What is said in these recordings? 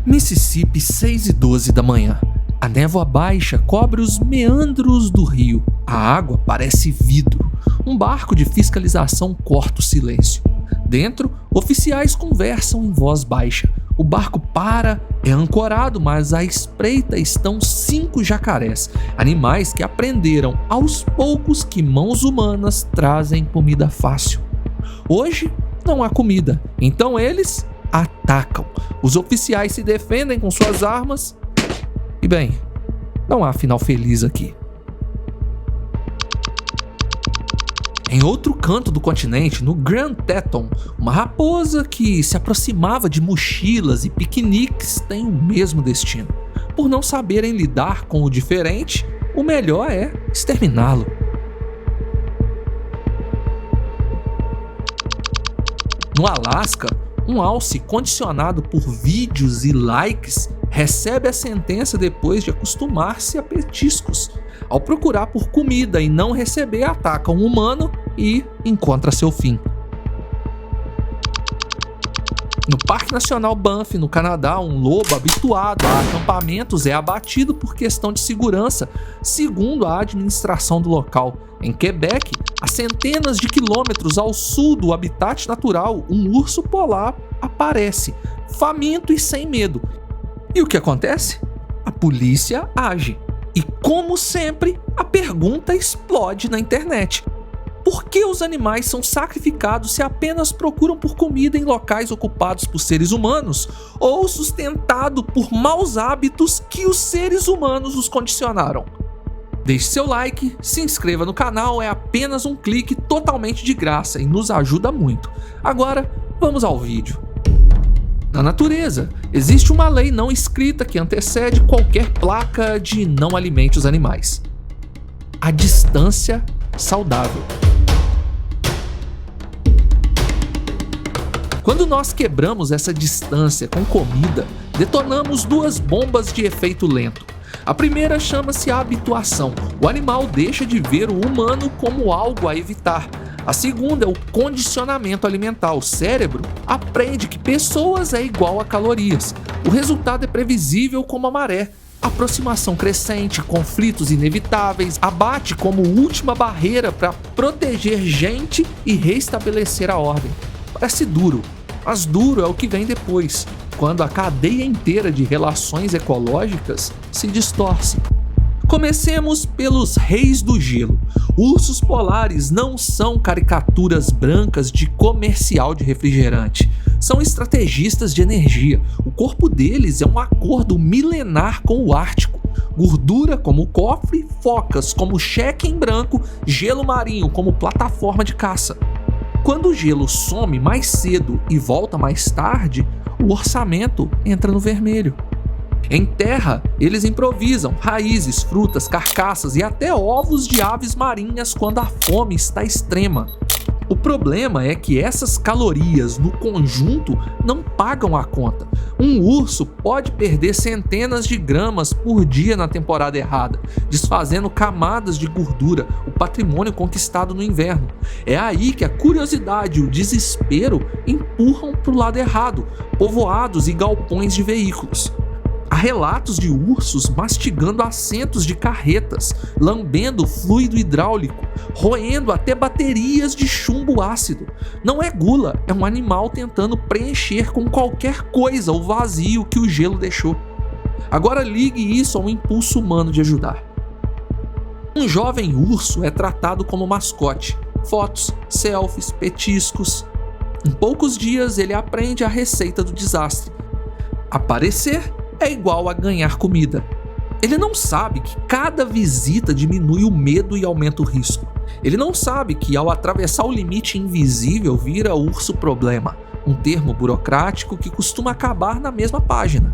Mississippi, 6h12 da manhã. A névoa baixa cobre os meandros do rio. A água parece vidro. Um barco de fiscalização corta o silêncio. Dentro, oficiais conversam em voz baixa. O barco para, é ancorado, mas à espreita estão 5 jacarés, animais que aprenderam aos poucos que mãos humanas trazem comida fácil. Hoje não há comida, então eles atacam. Os oficiais se defendem com suas armas e, bem, não há final feliz aqui. Em outro canto do continente, no Grand Teton, uma raposa que se aproximava de mochilas e piqueniques tem o mesmo destino. Por não saberem lidar com o diferente, o melhor é exterminá-lo. No Alasca, um alce condicionado por vídeos e likes recebe a sentença depois de acostumar-se a petiscos. Ao procurar por comida e não receber, ataca um humano e encontra seu fim. No Parque Nacional Banff, no Canadá, um lobo habituado a acampamentos é abatido por questão de segurança, segundo a administração do local. Em Quebec, a centenas de quilômetros ao sul do habitat natural, um urso polar aparece, faminto e sem medo. E o que acontece? A polícia age. E, como sempre, a pergunta explode na internet. Por que os animais são sacrificados se apenas procuram por comida em locais ocupados por seres humanos ou sustentado por maus hábitos que os seres humanos os condicionaram? Deixe seu like, se inscreva no canal, é apenas um clique totalmente de graça e nos ajuda muito. Agora, vamos ao vídeo. Na natureza, existe uma lei não escrita que antecede qualquer placa de não alimente os animais. A distância saudável. Quando nós quebramos essa distância com comida, detonamos 2 bombas de efeito lento. A primeira chama-se habituação. O animal deixa de ver o humano como algo a evitar. A segunda é o condicionamento alimentar. O cérebro aprende que pessoas é igual a calorias. O resultado é previsível como a maré. Aproximação crescente, conflitos inevitáveis, abate como última barreira para proteger gente e restabelecer a ordem. Parece duro, mas duro é o que vem depois, quando a cadeia inteira de relações ecológicas se distorce. Comecemos pelos reis do gelo. Ursos polares não são caricaturas brancas de comercial de refrigerante. São estrategistas de energia. O corpo deles é um acordo milenar com o Ártico. Gordura como cofre, focas como cheque em branco, gelo marinho como plataforma de caça. Quando o gelo some mais cedo e volta mais tarde, o orçamento entra no vermelho. Em terra, eles improvisam raízes, frutas, carcaças e até ovos de aves marinhas quando a fome está extrema. O problema é que essas calorias no conjunto não pagam a conta. Um urso pode perder centenas de gramas por dia na temporada errada, desfazendo camadas de gordura, o patrimônio conquistado no inverno. É aí que a curiosidade e o desespero empurram para o lado errado, povoados e galpões de veículos. Há relatos de ursos mastigando assentos de carretas, lambendo fluido hidráulico, roendo até baterias de chumbo ácido. Não é gula, é um animal tentando preencher com qualquer coisa o vazio que o gelo deixou. Agora ligue isso ao impulso humano de ajudar. Um jovem urso é tratado como mascote. Fotos, selfies, petiscos. Em poucos dias ele aprende a receita do desastre. Aparecer é igual a ganhar comida. Ele não sabe que cada visita diminui o medo e aumenta o risco. Ele não sabe que ao atravessar o limite invisível vira urso problema, um termo burocrático que costuma acabar na mesma página.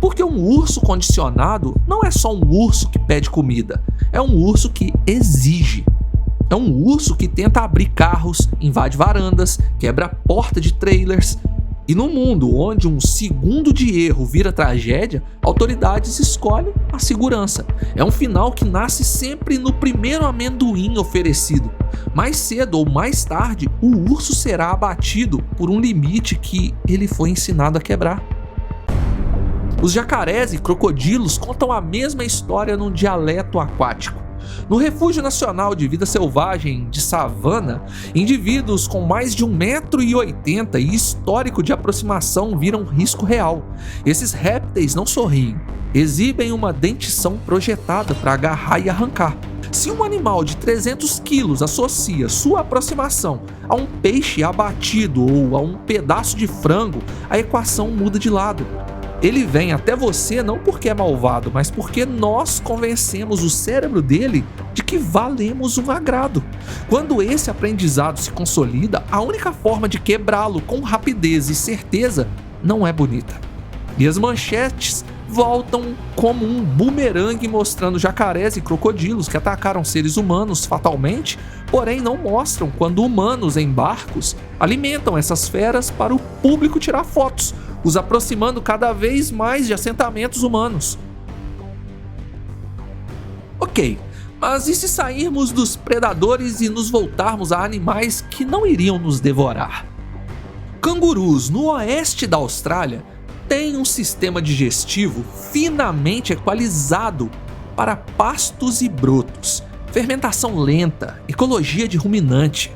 Porque um urso condicionado não é só um urso que pede comida, é um urso que exige. É um urso que tenta abrir carros, invade varandas, quebra a porta de trailers. E no mundo onde um segundo de erro vira tragédia, autoridades escolhem a segurança. É um final que nasce sempre no primeiro amendoim oferecido. Mais cedo ou mais tarde, o urso será abatido por um limite que ele foi ensinado a quebrar. Os jacarés e crocodilos contam a mesma história num dialeto aquático. No Refúgio Nacional de Vida Selvagem de Savana, indivíduos com mais de 1,80 m e histórico de aproximação viram risco real. Esses répteis não sorriem, exibem uma dentição projetada para agarrar e arrancar. Se um animal de 300 quilos associa sua aproximação a um peixe abatido ou a um pedaço de frango, a equação muda de lado. Ele vem até você não porque é malvado, mas porque nós convencemos o cérebro dele de que valemos um agrado. Quando esse aprendizado se consolida, a única forma de quebrá-lo com rapidez e certeza não é bonita. E as manchetes voltam como um bumerangue mostrando jacarés e crocodilos que atacaram seres humanos fatalmente, porém não mostram quando humanos em barcos alimentam essas feras para o público tirar fotos, os aproximando cada vez mais de assentamentos humanos. Ok, mas e se sairmos dos predadores e nos voltarmos a animais que não iriam nos devorar? Cangurus no oeste da Austrália têm um sistema digestivo finamente equalizado para pastos e brotos, fermentação lenta, ecologia de ruminante.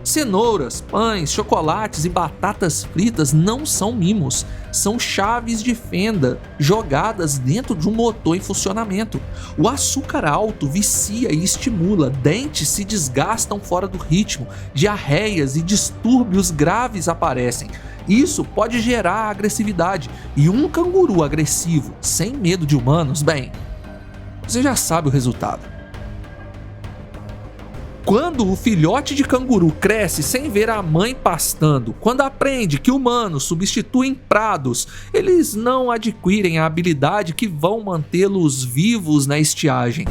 Cenouras, pães, chocolates e batatas fritas não são mimos, são chaves de fenda jogadas dentro de um motor em funcionamento. O açúcar alto vicia e estimula, dentes se desgastam fora do ritmo, diarreias e distúrbios graves aparecem. Isso pode gerar agressividade, e um canguru agressivo, sem medo de humanos, bem, você já sabe o resultado. Quando o filhote de canguru cresce sem ver a mãe pastando, quando aprende que humanos substituem prados, eles não adquirem a habilidade que vão mantê-los vivos na estiagem.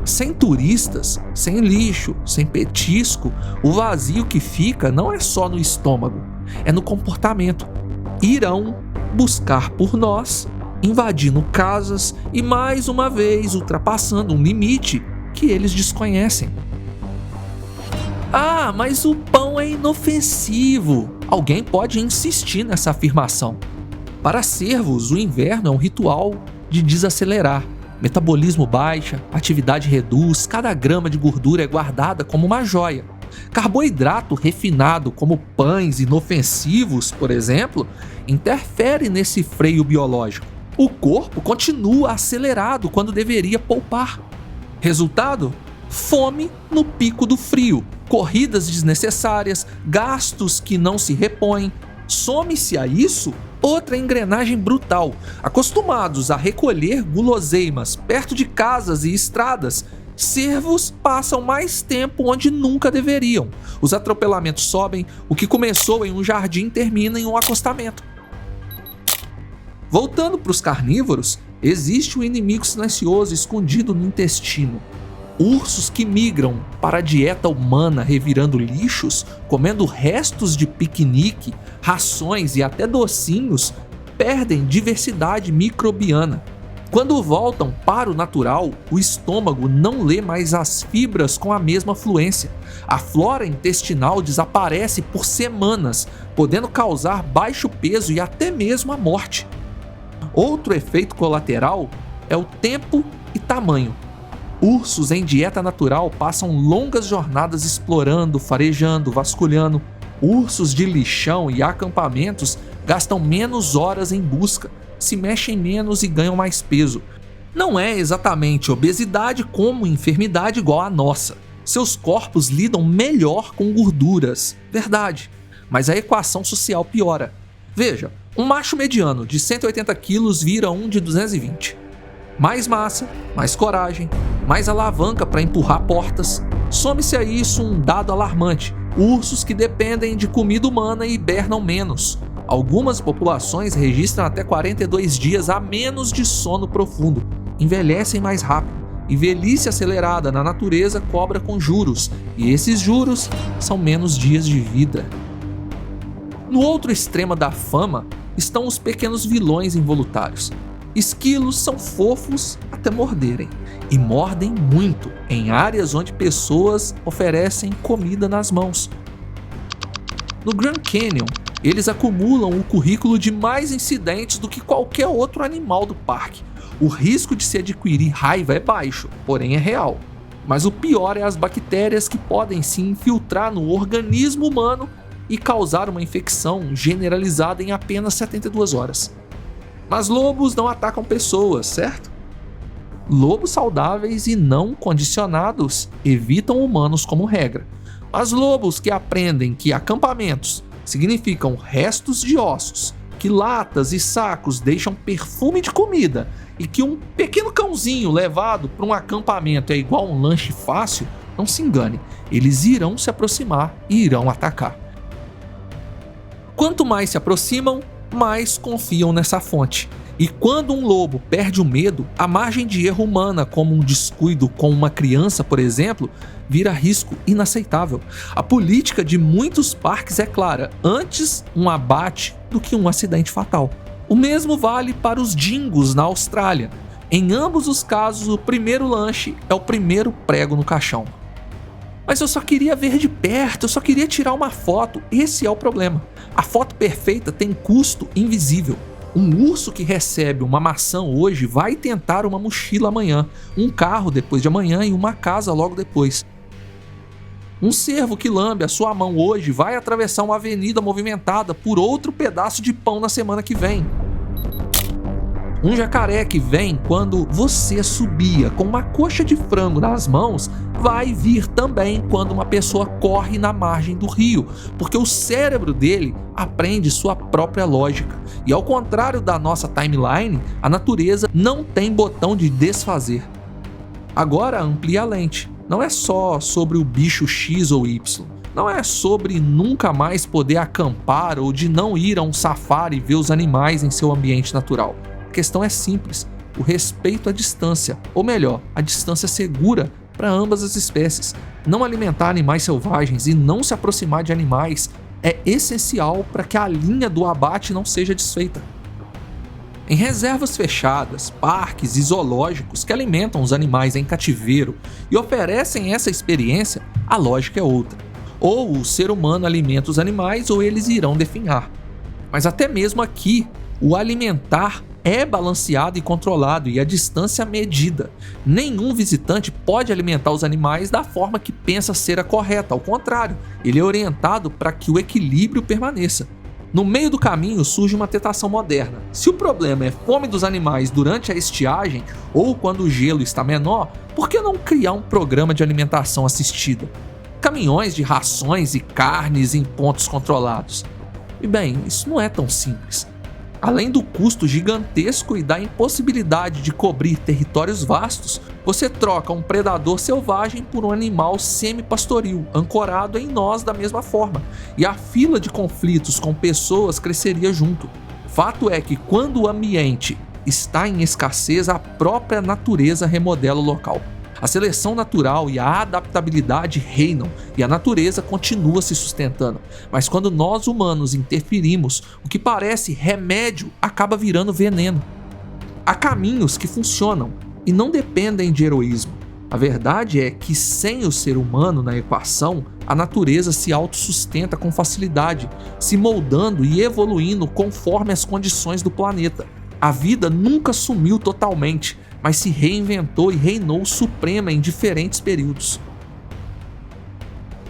Sem turistas, sem lixo, sem petisco, o vazio que fica não é só no estômago, é no comportamento. Irão buscar por nós, invadindo casas e mais uma vez ultrapassando um limite que eles desconhecem. Ah, mas o pão é inofensivo. Alguém pode insistir nessa afirmação. Para cervos, o inverno é um ritual de desacelerar. Metabolismo baixa, atividade reduz, cada grama de gordura é guardada como uma joia. Carboidrato refinado, como pães inofensivos, por exemplo, interfere nesse freio biológico. O corpo continua acelerado quando deveria poupar. Resultado? Fome no pico do frio, corridas desnecessárias, gastos que não se repõem. Some-se a isso outra engrenagem brutal. Acostumados a recolher guloseimas perto de casas e estradas, cervos passam mais tempo onde nunca deveriam. Os atropelamentos sobem, o que começou em um jardim termina em um acostamento. Voltando para os carnívoros, existe um inimigo silencioso escondido no intestino. Ursos que migram para a dieta humana revirando lixos, comendo restos de piquenique, rações e até docinhos, perdem diversidade microbiana. Quando voltam para o natural, o estômago não lê mais as fibras com a mesma fluência. A flora intestinal desaparece por semanas, podendo causar baixo peso e até mesmo a morte. Outro efeito colateral é o tempo e tamanho. Ursos em dieta natural passam longas jornadas explorando, farejando, vasculhando. Ursos de lixão e acampamentos gastam menos horas em busca, se mexem menos e ganham mais peso. Não é exatamente obesidade como enfermidade igual à nossa. Seus corpos lidam melhor com gorduras, verdade, mas a equação social piora. Veja, um macho mediano de 180 quilos vira um de 220. Mais massa, mais coragem, mais alavanca para empurrar portas. Some-se a isso um dado alarmante: ursos que dependem de comida humana e hibernam menos. Algumas populações registram até 42 dias a menos de sono profundo, envelhecem mais rápido, e velhice acelerada na natureza cobra com juros, e esses juros são menos dias de vida. No outro extremo da fama estão os pequenos vilões involuntários. Esquilos são fofos até morderem, e mordem muito em áreas onde pessoas oferecem comida nas mãos. No Grand Canyon Eles acumulam o currículo de mais incidentes do que qualquer outro animal do parque. O risco de se adquirir raiva é baixo, porém é real. Mas o pior é as bactérias que podem se infiltrar no organismo humano e causar uma infecção generalizada em apenas 72 horas. Mas lobos não atacam pessoas, certo? Lobos saudáveis e não condicionados evitam humanos como regra. Mas lobos que aprendem que acampamentos significam restos de ossos, que latas e sacos deixam perfume de comida e que um pequeno cãozinho levado para um acampamento é igual a um lanche fácil, não se engane, eles irão se aproximar e irão atacar. Quanto mais se aproximam, mais confiam nessa fonte. E quando um lobo perde o medo, a margem de erro humana, como um descuido com uma criança, por exemplo, vira risco inaceitável. A política de muitos parques é clara: antes um abate do que um acidente fatal. O mesmo vale para os dingos na Austrália. Em ambos os casos, o primeiro lanche é o primeiro prego no caixão. Mas eu só queria ver de perto, eu só queria tirar uma foto. Esse é o problema. A foto perfeita tem custo invisível. Um urso que recebe uma maçã hoje vai tentar uma mochila amanhã, um carro depois de amanhã e uma casa logo depois. Um cervo que lambe a sua mão hoje vai atravessar uma avenida movimentada por outro pedaço de pão na semana que vem. Um jacaré que vem quando você subia com uma coxa de frango nas mãos vai vir também quando uma pessoa corre na margem do rio, porque o cérebro dele aprende sua própria lógica. E ao contrário da nossa timeline, a natureza não tem botão de desfazer. Agora amplia a lente. Não é só sobre o bicho X ou Y. Não é sobre nunca mais poder acampar ou de não ir a um safari e ver os animais em seu ambiente natural. A questão é simples: o respeito à distância, ou melhor, a distância segura para ambas as espécies. Não alimentar animais selvagens e não se aproximar de animais é essencial para que a linha do abate não seja desfeita. Em reservas fechadas, parques e zoológicos que alimentam os animais em cativeiro e oferecem essa experiência, a lógica é outra. Ou o ser humano alimenta os animais ou eles irão definhar. Mas até mesmo aqui, o alimentar é balanceado e controlado e a distância medida. Nenhum visitante pode alimentar os animais da forma que pensa ser a correta, ao contrário, ele é orientado para que o equilíbrio permaneça. No meio do caminho surge uma tentação moderna. Se o problema é fome dos animais durante a estiagem ou quando o gelo está menor, por que não criar um programa de alimentação assistida? Caminhões de rações e carnes em pontos controlados. E bem, isso não é tão simples. Além do custo gigantesco e da impossibilidade de cobrir territórios vastos, você troca um predador selvagem por um animal semi-pastoril, ancorado em nós da mesma forma, e a fila de conflitos com pessoas cresceria junto. Fato é que quando o ambiente está em escassez, a própria natureza remodela o local. A seleção natural e a adaptabilidade reinam e a natureza continua se sustentando. Mas quando nós humanos interferimos, o que parece remédio acaba virando veneno. Há caminhos que funcionam e não dependem de heroísmo. A verdade é que sem o ser humano na equação, a natureza se autossustenta com facilidade, se moldando e evoluindo conforme as condições do planeta. A vida nunca sumiu totalmente, mas se reinventou e reinou suprema em diferentes períodos.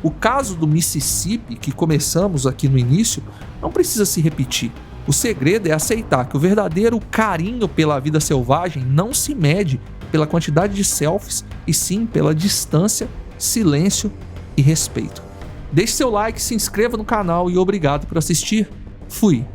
O caso do Mississippi, que começamos aqui no início, não precisa se repetir. O segredo é aceitar que o verdadeiro carinho pela vida selvagem não se mede pela quantidade de selfies, e sim pela distância, silêncio e respeito. Deixe seu like, se inscreva no canal e obrigado por assistir. Fui!